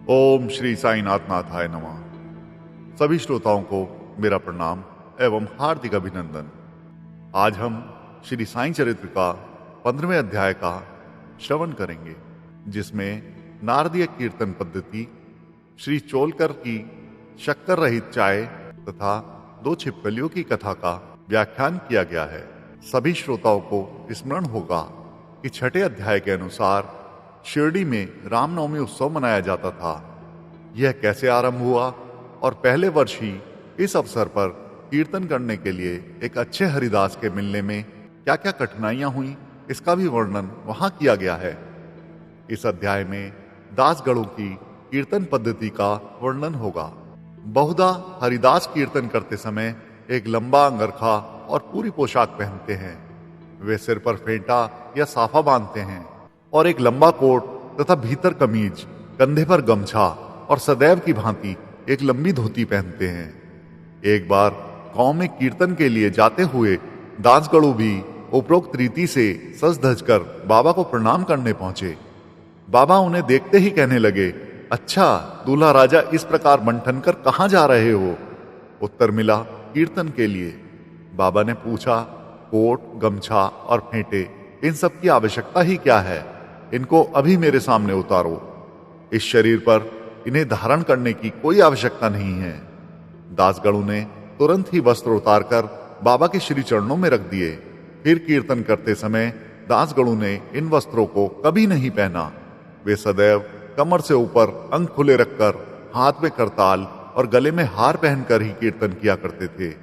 ओम श्री साईनाथ नाथाय नमः। सभी श्रोताओं को मेरा प्रणाम एवं हार्दिक अभिनंदन। आज हम श्री साईं चरित्र का 15वें अध्याय का श्रवण करेंगे, जिसमें नारदीय कीर्तन पद्धति, श्री चोलकर की शक्कर रहित चाय तथा 2 छिपकलियों की कथा का व्याख्यान किया गया है। सभी श्रोताओं को स्मरण होगा कि 6ठे अध्याय के अनुसार शिरडी में रामनवमी उत्सव मनाया जाता था। यह कैसे आरंभ हुआ और पहले वर्ष ही इस अवसर पर कीर्तन करने के लिए एक अच्छे हरिदास के मिलने में क्या क्या कठिनाइयां हुई, इसका भी वर्णन वहां किया गया है। इस अध्याय में दासगणों की कीर्तन पद्धति का वर्णन होगा। बहुधा हरिदास कीर्तन करते समय एक लंबा अंगरखा और पूरी पोशाक पहनते हैं। वे सिर पर फेंटा या साफा बांधते हैं और एक लंबा कोट तथा भीतर कमीज, कंधे पर गमछा और सदैव की भांति एक लंबी धोती पहनते हैं। एक बार गांव में कीर्तन के लिए जाते हुए दासगणु भी उपरोक्त रीति से सज धज कर बाबा को प्रणाम करने पहुंचे। बाबा उन्हें देखते ही कहने लगे, अच्छा दूल्हा राजा इस प्रकार मंठन कर कहां जा रहे हो? उत्तर मिला, कीर्तन के लिए। बाबा ने पूछा, कोट, गमछा और फेंटे, इन सब की आवश्यकता ही क्या है? इनको अभी मेरे सामने उतारो। इस शरीर पर इन्हें धारण करने की कोई आवश्यकता नहीं है। दासगणों ने तुरंत ही वस्त्र उतारकर बाबा के श्री चरणों में रख दिए। फिर कीर्तन करते समय दासगणों ने इन वस्त्रों को कभी नहीं पहना। वे सदैव कमर से ऊपर अंग खुले रखकर हाथ में करताल और गले में हार पहनकर ही कीर्तन किया करते थे।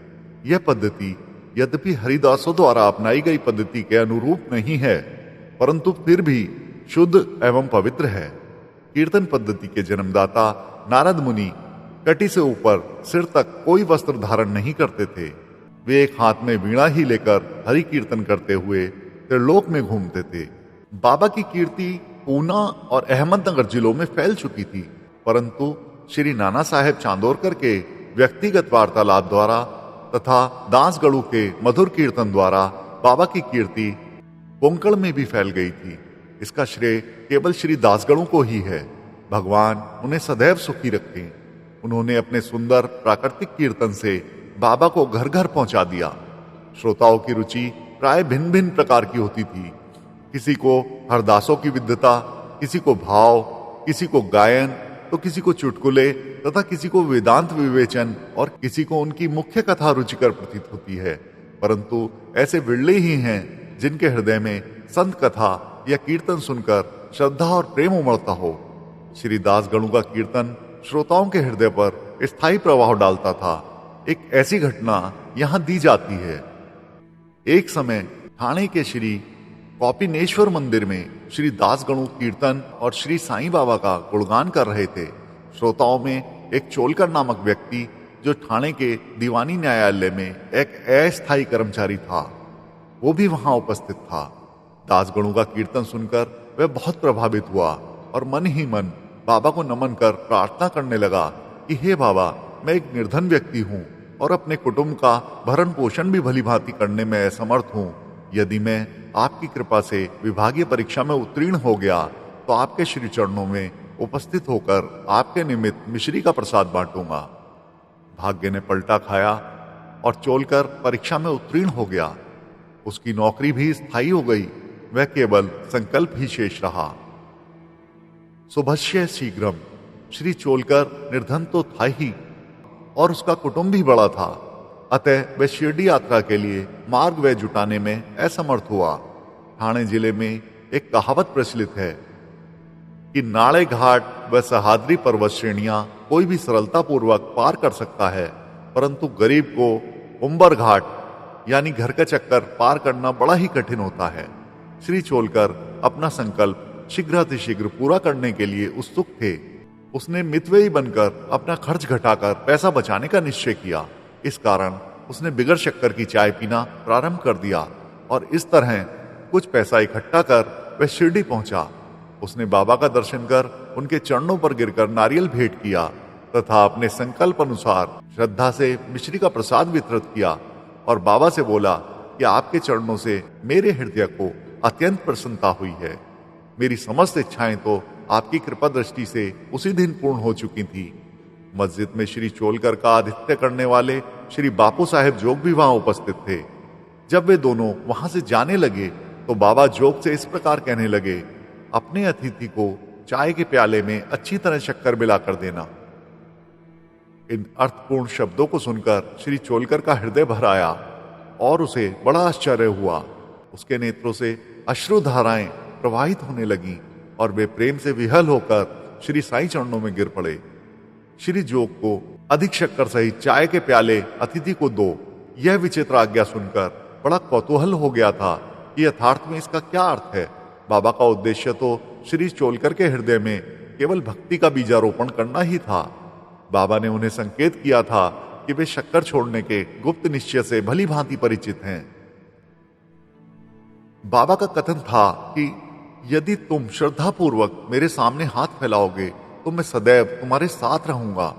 यह पद्धति यद्यपि हरिदासों द्वारा अपनाई गई पद्धति के अनुरूप नहीं है, परंतु फिर भी शुद्ध एवं पवित्र है। कीर्तन पद्धति के जन्मदाता नारद मुनि कटी से ऊपर सिर तक कोई वस्त्र धारण नहीं करते थे। वे एक हाथ में वीणा ही लेकर हरि कीर्तन करते हुए त्रिलोक में घूमते थे। बाबा की कीर्ति पूना और अहमदनगर जिलों में फैल चुकी थी, परंतु श्री नाना साहेब चांदोरकर के व्यक्तिगत वार्तालाप द्वारा तथा दासगणु के मधुर कीर्तन द्वारा बाबा की कीर्ति कोंकण में भी फैल गई थी। इसका श्रेय केवल श्री दासगणों को ही है। भगवान उन्हें सदैव सुखी रखें। उन्होंने अपने सुंदर प्राकृतिक कीर्तन से बाबा को घर घर पहुंचा दिया। श्रोताओं की रुचि प्राय भिन्न भिन्न प्रकार की होती थी। किसी को हरदासों की विद्वता, किसी को भाव, किसी को गायन, तो किसी को चुटकुले तथा किसी को वेदांत विवेचन और किसी को उनकी मुख्य कथा रुचिकर प्रतीत होती है। परंतु ऐसे विरले ही हैं जिनके हृदय में संत कथा या कीर्तन सुनकर श्रद्धा और प्रेम उमड़ता हो। श्री दासगणु का कीर्तन श्रोताओं के हृदय पर स्थायी प्रभाव डालता था। एक ऐसी घटना यहां दी जाती है। एक समय ठाणे के श्री कौपिनेश्वर मंदिर में श्री दासगणु कीर्तन और श्री साईं बाबा का गुणगान कर रहे थे। श्रोताओं में एक चोलकर नामक व्यक्ति, जो ठाणे के दीवानी न्यायालय में एक अस्थायी कर्मचारी था, वो भी वहां उपस्थित था। दासगणु का कीर्तन सुनकर वह बहुत प्रभावित हुआ और मन ही मन बाबा को नमन कर प्रार्थना करने लगा कि हे बाबा, मैं एक निर्धन व्यक्ति हूँ और अपने कुटुंब का भरण पोषण भी भली भांति करने में असमर्थ हूँ। यदि मैं आपकी कृपा से विभागीय परीक्षा में उत्तीर्ण हो गया तो आपके श्री चरणों में उपस्थित होकर आपके निमित्त मिश्री का प्रसाद बांटूंगा। भाग्य ने पलटा खाया और चोलकर परीक्षा में उत्तीर्ण हो गया। उसकी नौकरी भी स्थायी हो गई। वह केवल संकल्प ही शेष रहा। सुभश्य शीघ्रम। श्री चोलकर निर्धन तो था ही और उसका कुटुंब भी बड़ा था, अतः वह शिरडी यात्रा के लिए मार्ग व्यय जुटाने में असमर्थ हुआ। ठाणे जिले में एक कहावत प्रचलित है कि नाले घाट व सहाद्री पर्वत श्रेणियां कोई भी सरलता पूर्वक पार कर सकता है, परंतु गरीब को उम्बर घाट यानी घर का चक्कर पार करना बड़ा ही कठिन होता है। श्री चोलकर अपना संकल्प शीघ्रातिशीघ्र पूरा करने के लिए उत्सुक थे। उसने मितव्ययी बनकर अपना खर्च घटाकर पैसा बचाने का निश्चय किया। इस कारण उसने बिगर शक्कर की चाय पीना प्रारंभ कर दिया और इस तरह कुछ पैसा इकट्ठा कर वह शिरडी पहुंचा। उसने बाबा का दर्शन कर उनके चरणों पर गिरकर नारियल भेंट किया तथा अपने संकल्प अनुसार श्रद्धा से मिश्री का प्रसाद वितरित किया और बाबा से बोला कि आपके चरणों से मेरे हृदय को अत्यंत प्रसन्नता हुई है। मेरी समस्त इच्छाएं तो आपकी कृपा दृष्टि से उसी दिन पूर्ण हो चुकी थी। मस्जिद में श्री चोलकर का आतिथ्य करने वाले श्री बापू साहेब जोग भी वहां उपस्थित थे। जब वे दोनों वहां से जाने लगे तो बाबा जोग से इस प्रकार कहने लगे, अपने अतिथि को चाय के प्याले में अच्छी तरह शक्कर मिलाकर देना। इन अर्थपूर्ण शब्दों को सुनकर श्री चोलकर का हृदय भर आया और उसे बड़ा आश्चर्य हुआ। उसके नेत्रों से अश्रुधाराएं प्रवाहित होने लगीं और वे प्रेम से विहल होकर श्री साईं चरणों में गिर पड़े। श्री जोग को अधिक शक्कर सहित चाय के प्याले अतिथि को दो, यह विचित्र आज्ञा सुनकर बड़ा कौतूहल हो गया था कि यथार्थ में इसका क्या अर्थ है। बाबा का उद्देश्य तो श्री चोलकर के हृदय में केवल भक्ति का बीजारोपण करना ही था। बाबा ने उन्हें संकेत किया था कि वे शक्कर छोड़ने के गुप्त निश्चय से भली भांति परिचित हैं। बाबा का कथन था कि यदि तुम श्रद्धापूर्वक मेरे सामने हाथ फैलाओगे तो मैं सदैव तुम्हारे साथ रहूंगा।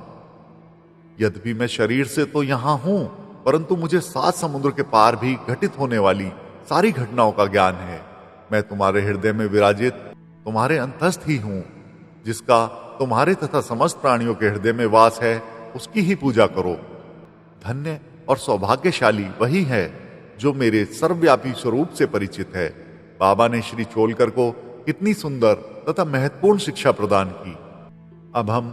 यद्यपि मैं शरीर से तो यहां हूं, परंतु मुझे 7 समुद्र के पार भी घटित होने वाली सारी घटनाओं का ज्ञान है। मैं तुम्हारे हृदय में विराजित तुम्हारे अंतस्थ ही हूं। जिसका तुम्हारे तथा समस्त प्राणियों के हृदय में वास है, उसकी ही पूजा करो। धन्य और सौभाग्यशाली वही है जो मेरे सर्वव्यापी स्वरूप से परिचित है। बाबा ने श्री चोलकर को कितनी सुंदर तथा महत्वपूर्ण शिक्षा प्रदान की। अब हम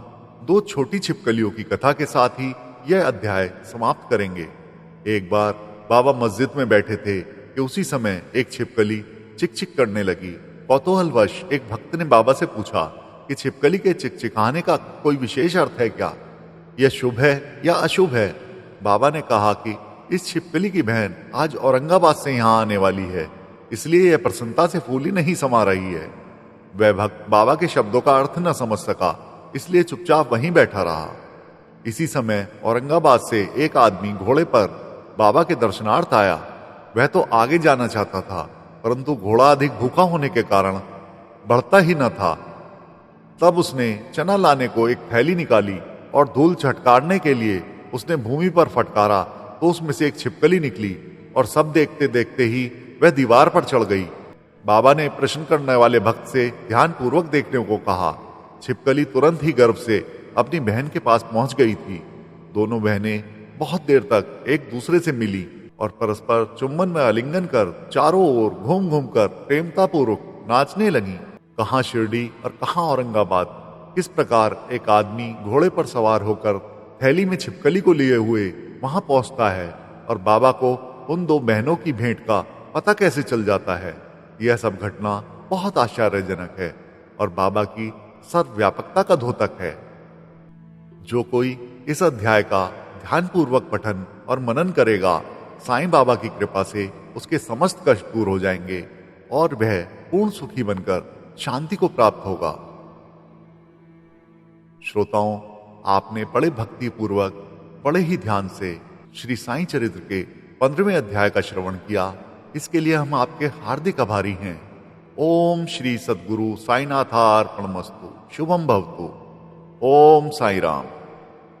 2 छोटी छिपकलियों की कथा के साथ ही यह अध्याय समाप्त करेंगे। एक बार बाबा मस्जिद में बैठे थे कि उसी समय एक छिपकली चिक-चिक करने लगी। कौतूहलवश एक भक्त ने बाबा से पूछा कि छिपकली के चिकचिकाने का कोई विशेष अर्थ है क्या? यह शुभ है या अशुभ है? बाबा ने कहा कि इस छिपकली की बहन आज औरंगाबाद से यहाँ आने वाली है, इसलिए यह प्रसन्नता से फूली नहीं समा रही है। वह भक्त बाबा के शब्दों का अर्थ न समझ सका, इसलिए चुपचाप वहीं बैठा रहा। इसी समय औरंगाबाद से एक आदमी घोड़े पर बाबा के दर्शनार्थ आया। वह तो आगे जाना चाहता था, परंतु घोड़ा अधिक भूखा होने के कारण बढ़ता ही न था। तब उसने चना लाने को एक थैली निकाली और धूल झटकारने के लिए उसने भूमि पर फटकारा तो उसमें से एक छिपकली निकली और सब देखते देखते ही वह दीवार पर चढ़ गई। बाबा ने प्रश्न करने वाले भक्त से ध्यानपूर्वक देखने को कहा। छिपकली तुरंत ही गर्भ से अपनी बहन के पास पहुंच गई थी। दोनों बहनें बहुत देर तक एक दूसरे से मिली और परस्पर चुम्बन में आलिंगन कर चारों ओर घूम घूम कर प्रेमतापूर्वक नाचने लगी। कहाँ शिरडी और कहाँ औरंगाबाद। किस प्रकार एक आदमी घोड़े पर सवार होकर थैली में छिपकली को लिए हुए वहां पहुंचता है और बाबा को उन 2 बहनों की भेंट का पता कैसे चल जाता है। यह सब घटना बहुत आश्चर्यजनक है और बाबा की सर्वव्यापकता का द्योतक है। जो कोई इस अध्याय का ध्यानपूर्वक पठन और मनन करेगा, साईं बाबा की कृपा से उसके समस्त कष्ट दूर हो जाएंगे और वह पूर्ण सुखी बनकर शांति को प्राप्त होगा। श्रोताओं, आपने बड़े भक्ति पूर्वक, बड़े ही ध्यान से श्री साईं चरित्र के 15वें अध्याय का श्रवण किया। इसके लिए हम आपके हार्दिक आभारी हैं। ओम श्री सद्गुरु साईनाथार्पणमस्तु। शुभम भवतु। ओम साई राम।